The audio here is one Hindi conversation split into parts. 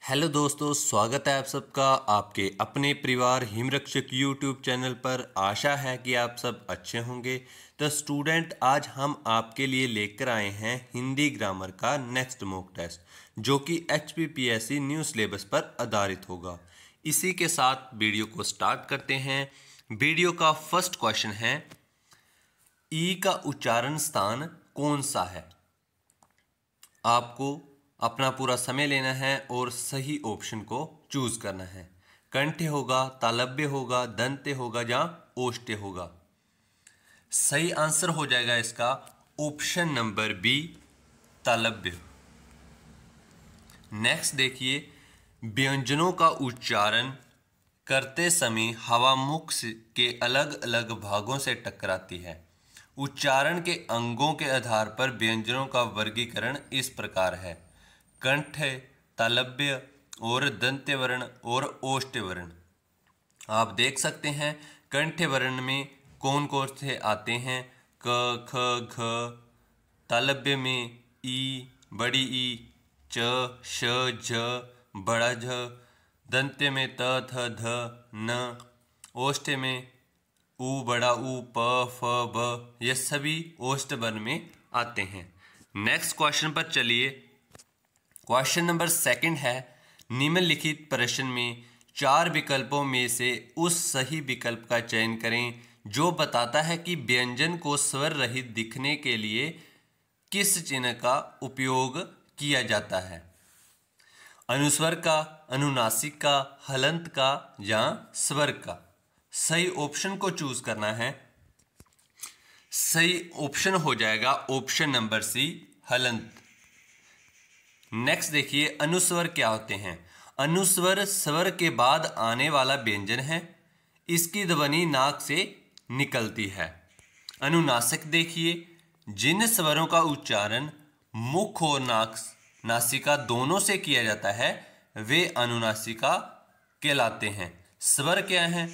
हेलो दोस्तों, स्वागत है आप सबका आपके अपने परिवार हिमरक्षक यूट्यूब चैनल पर। आशा है कि आप सब अच्छे होंगे। तो स्टूडेंट, आज हम आपके लिए लेकर आए हैं हिंदी ग्रामर का नेक्स्ट मॉक टेस्ट, जो कि HPPSC न्यू सिलेबस पर आधारित होगा। इसी के साथ वीडियो को स्टार्ट करते हैं। वीडियो का फर्स्ट क्वेश्चन है, ई का उच्चारण स्थान कौन सा है? आपको अपना पूरा समय लेना है और सही ऑप्शन को चूज करना है। कंठ्य होगा, तालव्य होगा, दंत्य होगा या ओष्ठ्य होगा। सही आंसर हो जाएगा इसका ऑप्शन नंबर बी, तालव्य। नेक्स्ट देखिए, व्यंजनों का उच्चारण करते समय हवा मुख के अलग अलग भागों से टकराती है। उच्चारण के अंगों के आधार पर व्यंजनों का वर्गीकरण इस प्रकार है: कंठ, तालव्य और दंत्य वर्ण और ओष्ठ्य वर्ण। आप देख सकते हैं कंठ वर्ण में कौन कौन से आते हैं: क, ख, घ। तालव्य में ई, बड़ी ई, च, श, झ, बड़ा झ। दंत्य में त, थ, ध, न। ओष्ठ्य में उ, बड़ा उ, प, फ, ब। ये सभी ओष्ठ्य वर्ण में आते हैं। नेक्स्ट क्वेश्चन पर चलिए। क्वेश्चन नंबर सेकंड है, निम्नलिखित प्रश्न में 4 विकल्पों में से उस सही विकल्प का चयन करें जो बताता है कि व्यंजन को स्वर रहित दिखने के लिए किस चिन्ह का उपयोग किया जाता है। अनुस्वर का, अनुनासिक का, हलंत का या स्वर का। सही ऑप्शन को चूज करना है। सही ऑप्शन हो जाएगा ऑप्शन नंबर सी, हलंत। नेक्स्ट देखिए, अनुस्वर क्या होते हैं? अनुस्वर स्वर के बाद आने वाला व्यंजन है। इसकी ध्वनि नाक से निकलती है। अनुनासिक देखिए, जिन स्वरों का उच्चारण मुख और नासिका दोनों से किया जाता है वे अनुनासिका कहलाते हैं। स्वर क्या है?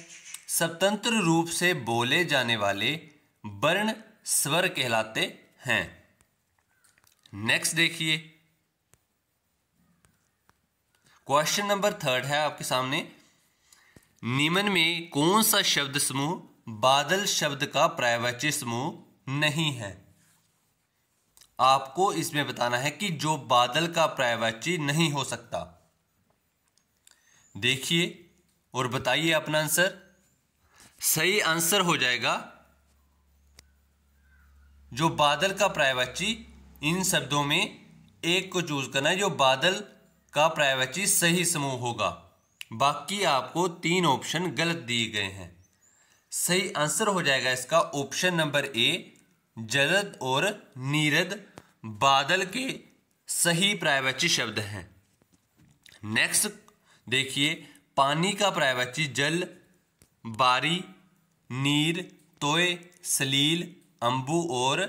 स्वतंत्र रूप से बोले जाने वाले वर्ण स्वर कहलाते हैं। नेक्स्ट देखिए, क्वेश्चन नंबर थर्ड है आपके सामने। निम्न में कौन सा शब्द समूह बादल शब्द का पर्यायवाची समूह नहीं है? आपको इसमें बताना है कि जो बादल का पर्यायवाची नहीं हो सकता। देखिए और बताइए अपना आंसर। सही आंसर हो जाएगा, जो बादल का पर्यायवाची, इन शब्दों में एक को चूज करना है जो बादल का पर्यायवाची सही समूह होगा। बाकी आपको 3 ऑप्शन गलत दिए गए हैं। सही आंसर हो जाएगा इसका ऑप्शन नंबर ए, जलद और नीरद बादल के सही पर्यायवाची शब्द हैं। नेक्स्ट देखिए, पानी का पर्यायवाची जल, बारी, नीर, तोय, सलील, अंबु और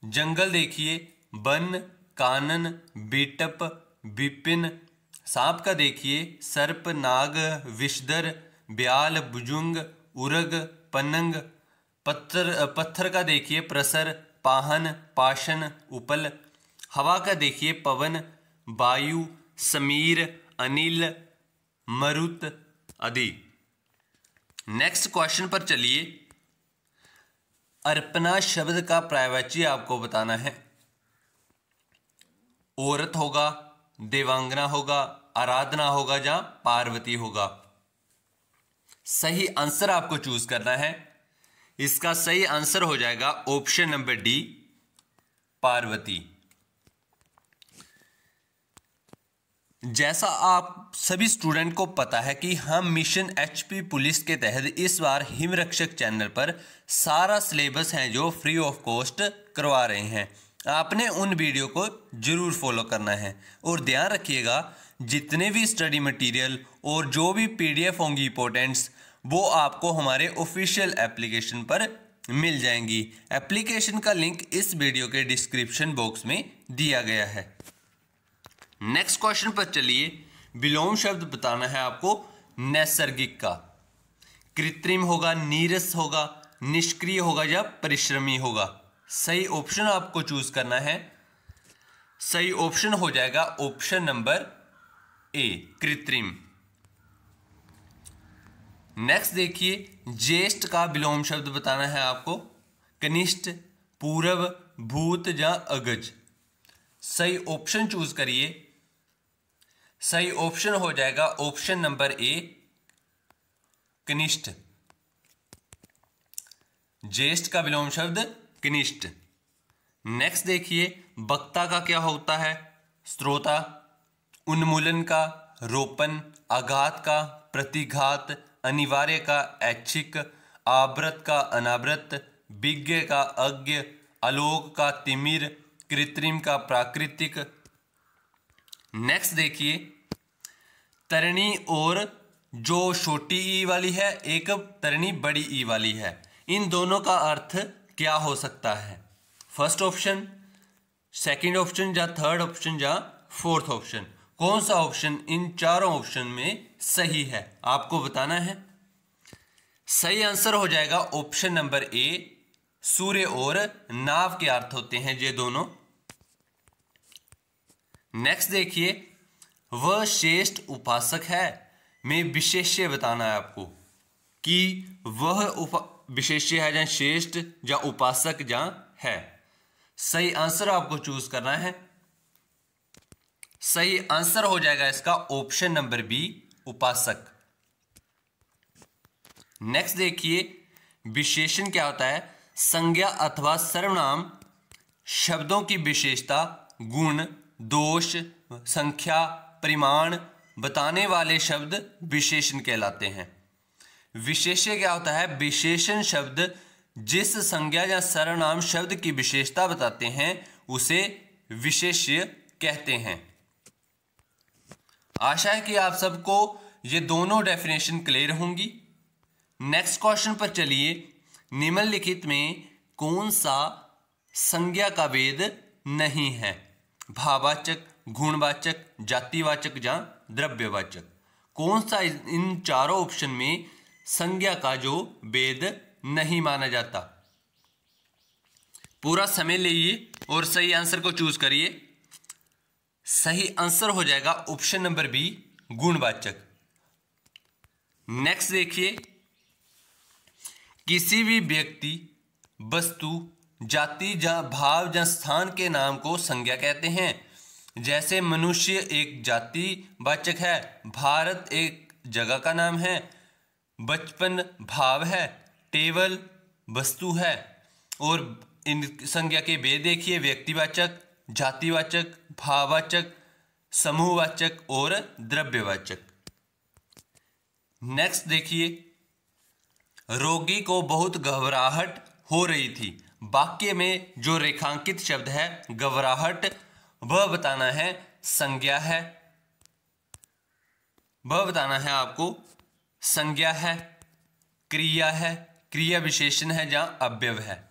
जंगल देखिए वन, कानन, बिटप, विपिन। सांप का देखिए सर्प, नाग, विषधर, ब्याल, भुजुंग, उरग, पनंग। पत्थर का देखिए प्रसर, पाहन, पाशन, उपल। हवा का देखिए पवन, वायु, समीर, अनिल, मरुत आदि। नेक्स्ट क्वेश्चन पर चलिए। अर्पणा शब्द का पर्यायवाची आपको बताना है। औरत होगा, देवांगना होगा, आराधना होगा या पार्वती होगा। सही आंसर आपको चूज करना है। इसका सही आंसर हो जाएगा ऑप्शन नंबर डी, पार्वती। जैसा आप सभी स्टूडेंट को पता है कि हम मिशन HP पुलिस के तहत इस बार हिमरक्षक चैनल पर सारा सिलेबस है जो फ्री ऑफ कॉस्ट करवा रहे हैं। आपने उन वीडियो को जरूर फॉलो करना है और ध्यान रखिएगा, जितने भी स्टडी मटेरियल और जो भी PDF होंगी इंपॉर्टेंट्स, वो आपको हमारे ऑफिशियल एप्लीकेशन पर मिल जाएंगी। एप्लीकेशन का लिंक इस वीडियो के डिस्क्रिप्शन बॉक्स में दिया गया है। नेक्स्ट क्वेश्चन पर चलिए। विलोम शब्द बताना है आपको नैसर्गिक का। कृत्रिम होगा, नीरस होगा, निष्क्रिय होगा या परिश्रमी होगा। सही ऑप्शन आपको चूज करना है। सही ऑप्शन हो जाएगा ऑप्शन नंबर ए कृत्रिम। नेक्स्ट देखिए, ज्येष्ठ का विलोम शब्द बताना है आपको। कनिष्ठ, पूर्व, भूत या अगज। सही ऑप्शन चूज करिए। सही ऑप्शन हो जाएगा ऑप्शन नंबर ए कनिष्ठ। ज्येष्ठ का विलोम शब्द कनिष्ठ। नेक्स्ट देखिए, वक्ता का क्या होता है? श्रोता, उन्मूलन का, रोपण, आघात का, प्रतिघात, अनिवार्य का, ऐच्छिक, आवृत का, अनावृत, विज्ञ का, अज्ञ, आलोक का, तिमिर, कृत्रिम का, प्राकृतिक। नेक्स्ट देखिए, तरणी और जो छोटी ई वाली है, एक तरणी बड़ी ई वाली है, इन दोनों का अर्थ क्या हो सकता है? फर्स्ट ऑप्शन, सेकंड ऑप्शन या थर्ड ऑप्शन या फोर्थ ऑप्शन? कौन सा ऑप्शन इन चारों ऑप्शन में सही है आपको बताना है। सही आंसर हो जाएगा ऑप्शन नंबर ए, सूर्य और नाव के अर्थ होते हैं ये दोनों। नेक्स्ट देखिए, वह श्रेष्ठ उपासक है में विशेष्य बताना है आपको कि वह विशेष्य है या श्रेष्ठ या उपासक या है। सही आंसर आपको चूज करना है। सही आंसर हो जाएगा इसका ऑप्शन नंबर बी, उपासक। नेक्स्ट देखिए, विशेषण क्या होता है? संज्ञा अथवा सर्वनाम शब्दों की विशेषता, गुण, दोष, संख्या, परिमाण बताने वाले शब्द विशेषण कहलाते हैं। विशेष्य क्या होता है? विशेषण शब्द जिस संज्ञा या सर्वनाम शब्द की विशेषता बताते हैं उसे विशेष्य कहते हैं। आशा है कि आप सबको ये दोनों डेफिनेशन क्लियर होंगी। नेक्स्ट क्वेश्चन पर चलिए। निम्नलिखित में कौन सा संज्ञा का भेद नहीं है? भाववाचक, गुणवाचक, जातिवाचक या द्रव्यवाचक? कौन सा इन चारों ऑप्शन में संज्ञा का जो भेद नहीं माना जाता? पूरा समय लीजिए और सही आंसर को चूज करिए। सही आंसर हो जाएगा ऑप्शन नंबर बी, गुणवाचक। नेक्स्ट देखिए, किसी भी व्यक्ति, वस्तु, जाति या भाव या स्थान के नाम को संज्ञा कहते हैं। जैसे मनुष्य एक जातिवाचक है, भारत एक जगह का नाम है, बचपन भाव है, टेबल वस्तु है। और इन संज्ञा के भेद देखिए, व्यक्तिवाचक, जातिवाचक, भाववाचक, समूहवाचक और द्रव्यवाचक। नेक्स्ट देखिए, रोगी को बहुत घबराहट हो रही थी। वाक्य में जो रेखांकित शब्द है घबराहट, वह बताना है संज्ञा है। वह बताना है आपको संज्ञा है, क्रिया है, क्रिया विशेषण है या अव्यय है।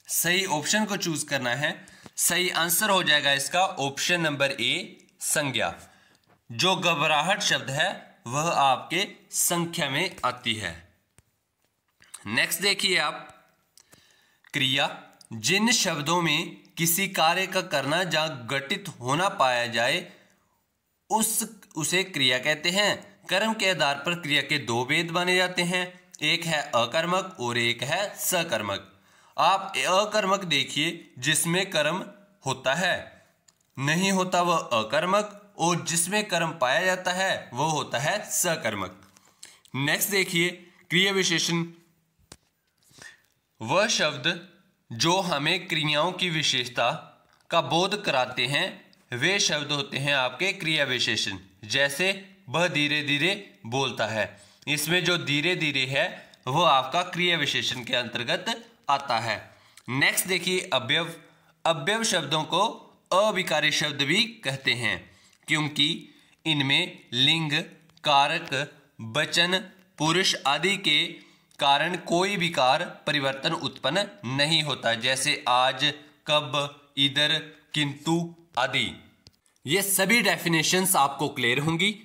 सही ऑप्शन को चूज करना है। सही आंसर हो जाएगा इसका ऑप्शन नंबर ए, संज्ञा। जो घबराहट शब्द है वह आपके संख्या में आती है। नेक्स्ट देखिए आप, क्रिया जिन शब्दों में किसी कार्य का करना या घटित होना पाया जाए उसे क्रिया कहते हैं। कर्म के आधार पर क्रिया के दो भेद माने जाते हैं, एक है अकर्मक और एक है सकर्मक। आप अकर्मक देखिए जिसमें कर्म होता है, नहीं होता वह अकर्मक, और जिसमें कर्म पाया जाता है वह होता है सकर्मक। नेक्स्ट देखिए, क्रिया विशेषण वह शब्द जो हमें क्रियाओं की विशेषता का बोध कराते हैं वे शब्द होते हैं आपके क्रिया विशेषण। जैसे वह धीरे धीरे बोलता है, इसमें जो धीरे धीरे है वह आपका क्रिया विशेषण के अंतर्गत आता है। नेक्स्ट देखिए, अव्यव। अव्यव शब्दों को अविकारी शब्द भी कहते हैं क्योंकि इनमें लिंग, कारक, वचन, पुरुष आदि के कारण कोई विकार परिवर्तन उत्पन्न नहीं होता। जैसे आज, कब, इधर, किंतु आदि। ये सभी डेफिनेशंस आपको क्लियर होंगी।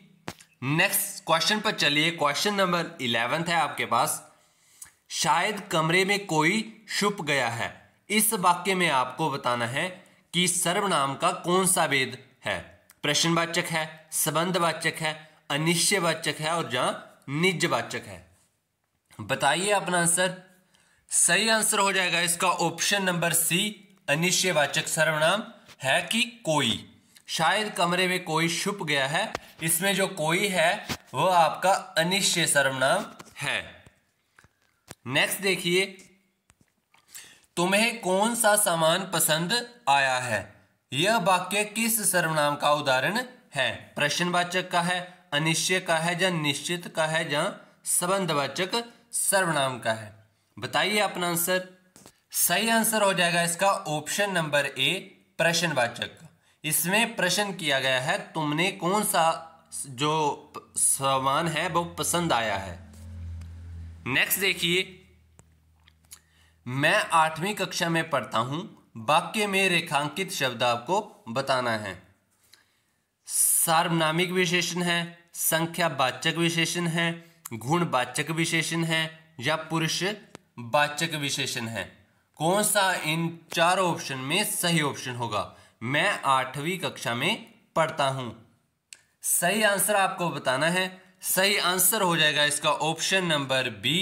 नेक्स्ट क्वेश्चन पर चलिए। क्वेश्चन नंबर 11 है आपके पास। शायद कमरे में कोई छुप गया है। इस वाक्य में आपको बताना है कि सर्वनाम का कौन सा भेद है। प्रश्नवाचक है, संबंधवाचक है, अनिश्चयवाचक है और जहां निजवाचक है। बताइए अपना आंसर। सही आंसर हो जाएगा इसका ऑप्शन नंबर सी, अनिश्चयवाचक सर्वनाम है कि कोई। शायद कमरे में कोई छुप गया है, इसमें जो कोई है वो आपका अनिश्चय सर्वनाम है। नेक्स्ट देखिए, तुम्हें कौन सा सामान पसंद आया है। यह वाक्य किस सर्वनाम का उदाहरण है। प्रश्नवाचक का है, अनिश्चय का है, या निश्चित का है, या संबंधवाचक सर्वनाम का है। बताइए अपना आंसर। सही आंसर हो जाएगा इसका ऑप्शन नंबर ए, प्रश्नवाचक। इसमें प्रश्न किया गया है तुमने कौन सा जो सामान है वो पसंद आया है। नेक्स्ट देखिए, मैं 8वीं कक्षा में पढ़ता हूं। वाक्य में रेखांकित शब्द आपको बताना है। सार्वनामिक विशेषण है, संख्यावाचक विशेषण है, गुणवाचक विशेषण है, या पुरुषवाचक विशेषण है। कौन सा इन चारों ऑप्शन में सही ऑप्शन होगा। मैं 8वीं कक्षा में पढ़ता हूं। सही आंसर आपको बताना है। सही आंसर हो जाएगा इसका ऑप्शन नंबर बी,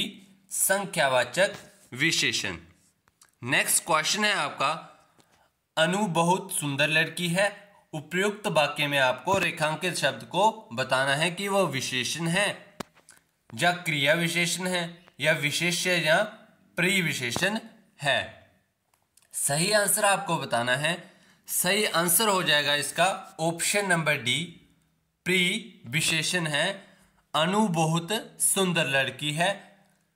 संख्यावाचक विशेषण। नेक्स्ट क्वेश्चन है आपका, अनु बहुत सुंदर लड़की है। उपयुक्त वाक्य में आपको रेखांकित शब्द को बताना है कि वह विशेषण है, या क्रिया विशेषण है, या विशेष्य, या प्रिविशेषण है। सही आंसर आपको बताना है। सही आंसर हो जाएगा इसका ऑप्शन नंबर डी, प्रिविशेषण है। अनु बहुत सुंदर लड़की है,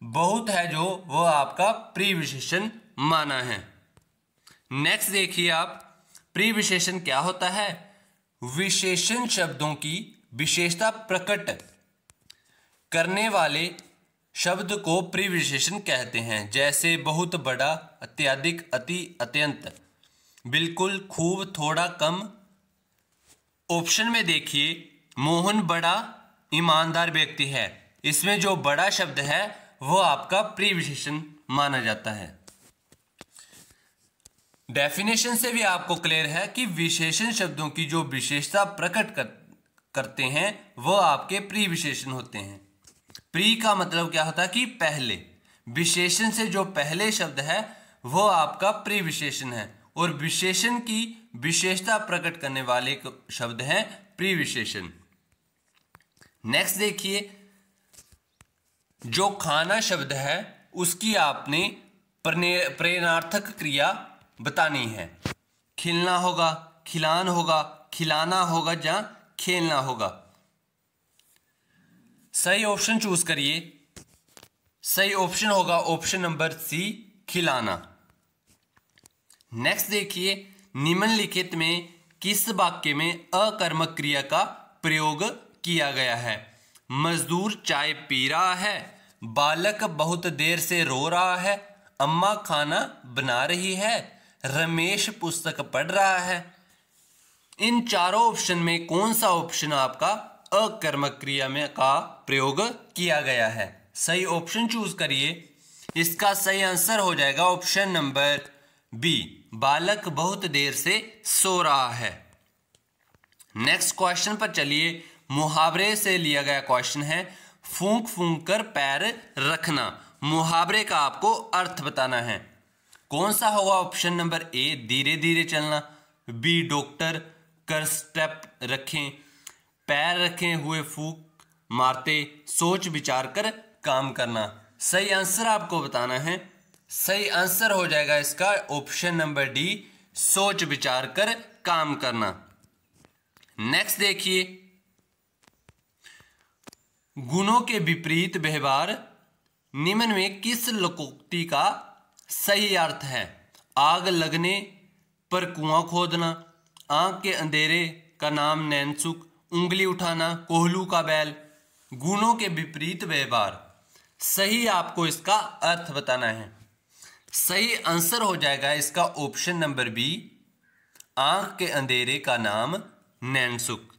बहुत है जो वो आपका प्रिविशेषण माना है। नेक्स्ट देखिए आप, प्रिविशेषण क्या होता है। विशेषण शब्दों की विशेषता प्रकट करने वाले शब्द को प्रिविशेषण कहते हैं। जैसे बहुत, बड़ा, अत्यधिक, अति, अत्यंत, बिल्कुल, खूब, थोड़ा, कम। ऑप्शन में देखिए, मोहन बड़ा ईमानदार व्यक्ति है। इसमें जो बड़ा शब्द है वो आपका प्रिविशेषण माना जाता है। डेफिनेशन से भी आपको क्लियर है कि विशेषण शब्दों की जो विशेषता प्रकट करते हैं वो आपके प्रिविशेषण होते हैं। प्री का मतलब क्या होता है कि पहले। विशेषण से जो पहले शब्द है वो आपका प्रिविशेषण है, और विशेषण की विशेषता प्रकट करने वाले शब्द हैं प्रिविशेषण। नेक्स्ट देखिए, जो खाना शब्द है उसकी आपने प्रेरणार्थक क्रिया बतानी है। खिलना होगा, खिलान होगा, खिलाना होगा, या खेलना होगा। सही ऑप्शन चूज करिए। सही ऑप्शन होगा ऑप्शन नंबर सी, खिलाना। नेक्स्ट देखिए, निम्नलिखित में किस वाक्य में अकर्मक क्रिया का प्रयोग किया गया है। मजदूर चाय पी रहा है, बालक बहुत देर से रो रहा है, अम्मा खाना बना रही है, रमेश पुस्तक पढ़ रहा है। इन चारों ऑप्शन में कौन सा ऑप्शन आपका अकर्मक क्रिया में का प्रयोग किया गया है। सही ऑप्शन चूज करिए। इसका सही आंसर हो जाएगा ऑप्शन नंबर बी, बालक बहुत देर से सो रहा है। नेक्स्ट क्वेश्चन पर चलिए। मुहावरे से लिया गया क्वेश्चन है, फूंक फूंक कर पैर रखना। मुहावरे का आपको अर्थ बताना है। कौन सा होगा। ऑप्शन नंबर ए, धीरे धीरे चलना, बी, डॉक्टर कर स्टेप रखें, पैर रखे हुए फूंक मारते, सोच विचार कर काम करना। सही आंसर आपको बताना है। सही आंसर हो जाएगा इसका ऑप्शन नंबर डी, सोच विचार कर काम करना। नेक्स्ट देखिए, गुणों के विपरीत व्यवहार निम्न में किस लोकोक्ति का सही अर्थ है। आग लगने पर कुआं खोदना, आंख के अंधेरे का नाम नैनसुख, उंगली उठाना कोहलू का बैल। गुणों के विपरीत व्यवहार, सही आपको इसका अर्थ बताना है। सही आंसर हो जाएगा इसका ऑप्शन नंबर बी, आंख के अंधेरे का नाम नैनसुख।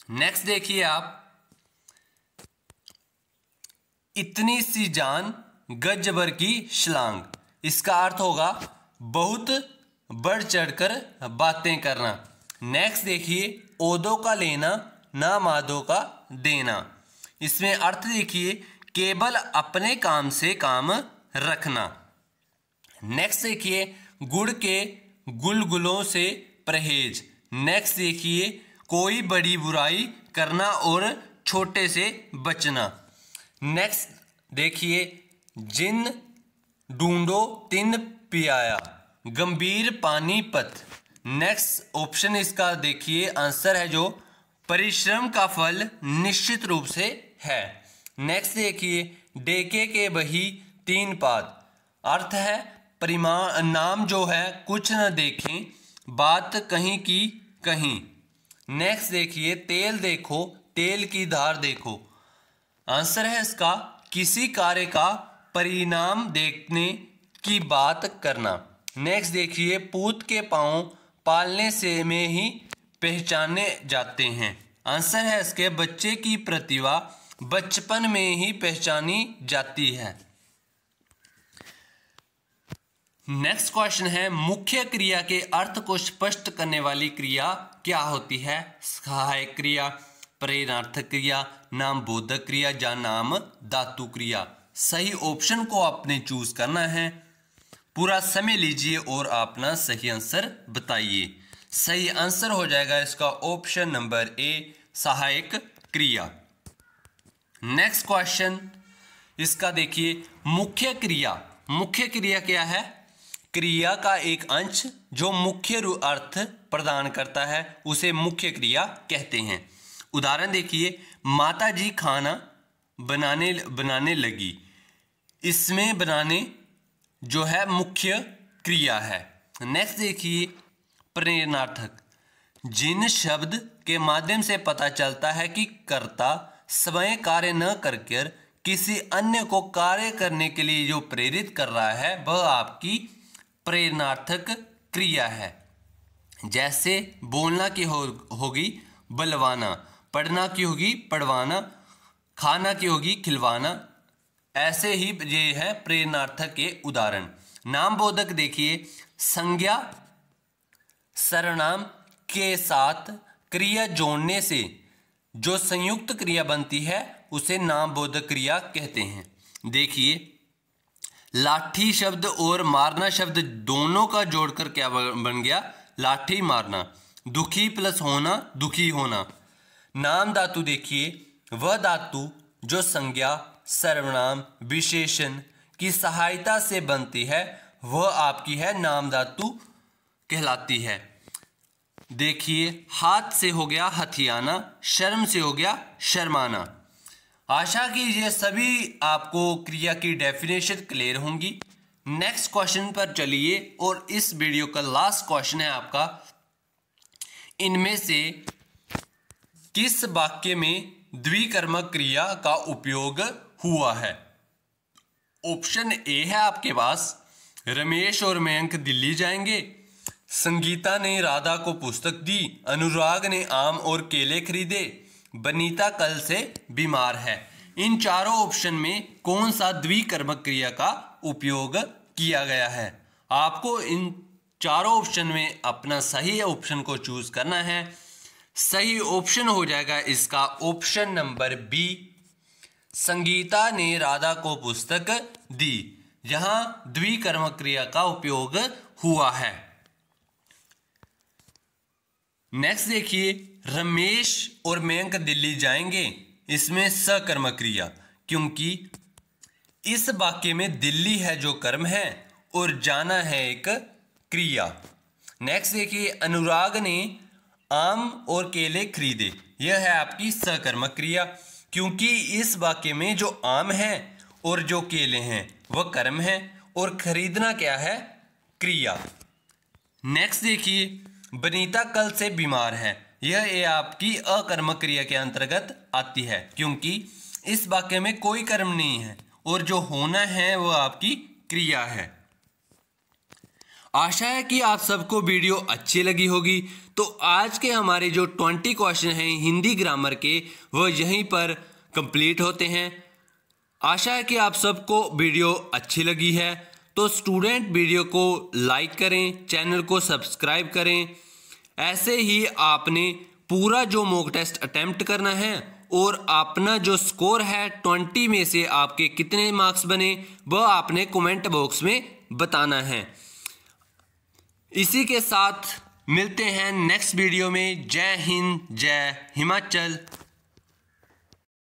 नेक्स्ट देखिए आप, इतनी सी जान गज भर की छलांग। इसका अर्थ होगा बहुत बढ़ चढ़कर बातें करना। नेक्स्ट देखिए, ओदो का लेना ना मादो का देना। इसमें अर्थ देखिए, केवल अपने काम से काम रखना। नेक्स्ट देखिए, गुड़ के गुलगुलों से परहेज। नेक्स्ट देखिए, कोई बड़ी बुराई करना और छोटे से बचना। नेक्स्ट देखिए, जिन ढूंढो तिन पियाया, गंभीर पानीपत। नेक्स्ट ऑप्शन इसका देखिए आंसर है जो परिश्रम का फल निश्चित रूप से है। नेक्स्ट देखिए, डेके के बही तीन पाद। अर्थ है परिमाण नाम जो है कुछ न देखें, बात कहीं की कहीं। नेक्स्ट देखिए, तेल देखो तेल की धार देखो। आंसर है इसका किसी कार्य का परिणाम देखने की बात करना। नेक्स्ट देखिए, पूत के पांव पालने से में ही पहचाने जाते हैं। आंसर है इसके बच्चे की प्रतिभा बचपन में ही पहचानी जाती है। नेक्स्ट क्वेश्चन है, मुख्य क्रिया के अर्थ को स्पष्ट करने वाली क्रिया क्या होती है? सहायक क्रिया, प्रेरणार्थक क्रिया, नाम बोधक क्रिया या नाम धातु क्रिया। सही ऑप्शन को आपने चूज करना है। पूरा समय लीजिए और अपना सही आंसर बताइए। सही आंसर हो जाएगा इसका ऑप्शन नंबर ए, सहायक क्रिया। नेक्स्ट क्वेश्चन इसका देखिए, मुख्य क्रिया। मुख्य क्रिया क्या है? क्रिया का एक अंश जो मुख्य अर्थ प्रदान करता है उसे मुख्य क्रिया कहते हैं। उदाहरण देखिए, माता जी खाना बनाने लगी। इसमें बनाने जो है मुख्य क्रिया है। नेक्स्ट देखिए, प्रेरणार्थक। जिन शब्द के माध्यम से पता चलता है कि कर्ता स्वयं कार्य न करकर किसी अन्य को कार्य करने के लिए जो प्रेरित कर रहा है वह आपकी प्रेरणार्थक क्रिया है। जैसे बोलना की होगी बलवाना, पढ़ना की होगी पढ़वाना, खाना की होगी खिलवाना। ऐसे ही ये है प्रेरणार्थक के उदाहरण। नाम बोधक देखिए, संज्ञा सर्वनाम के साथ क्रिया जोड़ने से जो संयुक्त क्रिया बनती है उसे नाम बोधक क्रिया कहते हैं। देखिए, लाठी शब्द और मारना शब्द दोनों का जोड़कर क्या बन गया? लाठी मारना। दुखी प्लस होना दुखी होना। नाम धातु देखिए, वह धातु जो संज्ञा सर्वनाम विशेषण की सहायता से बनती है वह आपकी है नाम धातु कहलाती है। देखिए, हाथ से हो गया हथियाना, शर्म से हो गया शर्माना। आशा कीजिए सभी आपको क्रिया की डेफिनेशन क्लियर होंगी। नेक्स्ट क्वेश्चन पर चलिए और इस वीडियो का लास्ट क्वेश्चन है आपका, इनमें से किस वाक्य में द्विकर्मक क्रिया का उपयोग हुआ है? ऑप्शन ए है आपके पास, रमेश और मयंक दिल्ली जाएंगे, संगीता ने राधा को पुस्तक दी, अनुराग ने आम और केले खरीदे, बनीता कल से बीमार है। इन चारों ऑप्शन में कौन सा द्विकर्मक क्रिया का उपयोग किया गया है? आपको इन चारों ऑप्शन में अपना सही ऑप्शन को चूज करना है। सही ऑप्शन हो जाएगा इसका ऑप्शन नंबर बी, संगीता ने राधा को पुस्तक दी। यहां द्विकर्मक क्रिया का उपयोग हुआ है। नेक्स्ट देखिए, रमेश और मयंक दिल्ली जाएंगे। इसमें सकर्मक क्रिया, क्योंकि इस वाक्य में दिल्ली है जो कर्म है और जाना है एक क्रिया। नेक्स्ट देखिए, अनुराग ने आम और केले खरीदे। यह है आपकी सकर्मक क्रिया, क्योंकि इस वाक्य में जो आम है और जो केले हैं वह कर्म है और खरीदना क्या है? क्रिया। नेक्स्ट देखिए, बनीता कल से बीमार है। यह आपकी अकर्मक क्रिया के अंतर्गत आती है, क्योंकि इस वाक्य में कोई कर्म नहीं है और जो होना है वह आपकी क्रिया है। आशा है कि आप सबको वीडियो अच्छी लगी होगी। तो आज के हमारे जो 20 क्वेश्चन हैं हिंदी ग्रामर के वह यहीं पर कंप्लीट होते हैं। आशा है कि आप सबको वीडियो अच्छी लगी है। तो स्टूडेंट वीडियो को लाइक करें, चैनल को सब्सक्राइब करें ऐसे ही आपने पूरा जो मॉक टेस्ट अटेम्प्ट करना है और अपना जो स्कोर है 20 में से आपके कितने मार्क्स बने वह आपने कमेंट बॉक्स में बताना है। इसी के साथ मिलते हैं नेक्स्ट वीडियो में। जय हिंद, जय हिमाचल।